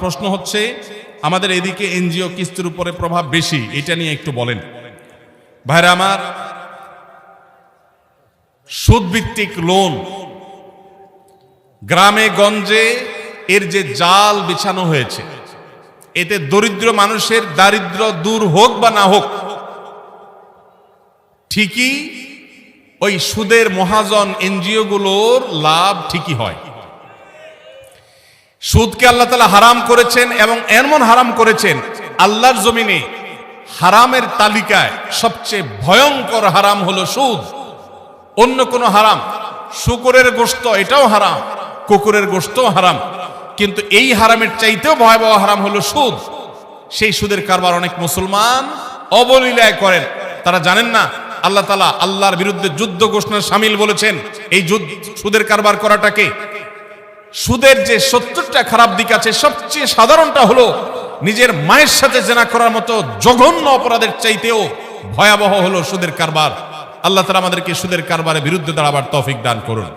প্রশ্ন হচ্ছে আমাদের এদিকে এনজিও কিস্তির উপরে প্রভাব বেশি, এটা নিয়ে একটু বলেন। ভাইরা আমার, সুদভিত্তিক লোন গ্রামে গঞ্জে এর যে জাল বিছানো হয়েছে, এতে দরিদ্র মানুষের দারিদ্র দূর হোক বা না হোক, ঠিকই ওই সুদের মহাজন এনজিও গুলোর লাভ ঠিকই হয়। সুদকে আল্লাহ তাআলা হারাম করেছেন এবং এমন হারাম করেছেন, আল্লাহর জমিনে হারামের তালিকায় সবচেয়ে ভয়ঙ্কর হারাম হলো সুদ। অন্য কোন হারাম, শুকরের গোশত এটাও হারাম, কুকুরের গোশতও হারাম, কিন্তু এই হারামের চাইতেও ভয়াবহ হারাম হলো সুদ। সেই সুদের কারবার অনেক মুসলমান অবলীলায় করেন। তারা জানেন না আল্লাহ তাআলা আল্লাহর বিরুদ্ধে যুদ্ধ ঘোষণা শামিল বলেছেন এই সুদের কারবার করাটাকে। সুদের যে 70টা খারাপ দিক আছে, সবচেয়ে সাধারণটা হলো নিজের মায়ের সাথে জেনা করার মতো জঘন্য অপরাধের চাইতেও ভয়াবহ হলো সুদের কারবার। আল্লাহ তাআলা আমাদেরকে সুদের কারবারের বিরুদ্ধে দাঁড়াবার তৌফিক দান করুন।